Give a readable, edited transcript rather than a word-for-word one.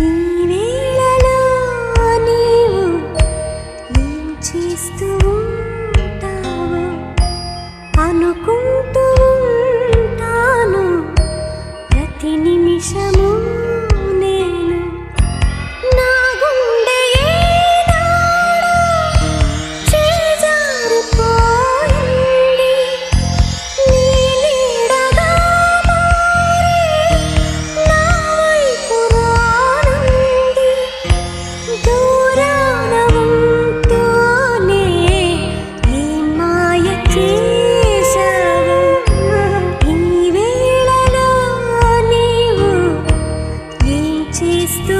ఈ వేళలో నీవు ఏం చేస్తూ ఉంటావో అనుకుంటూ ఉంటాను ప్రతి నిమిషము నేను. నా గుండె ఏనాడో చేజారిపోయింది, నీ నీడగా మారి నా వైపు రానుంది. దూరాన ఉంటూనే ఈ మాయ చేశావు. ఈ వేళలో నీవు ఏం చేస్తూ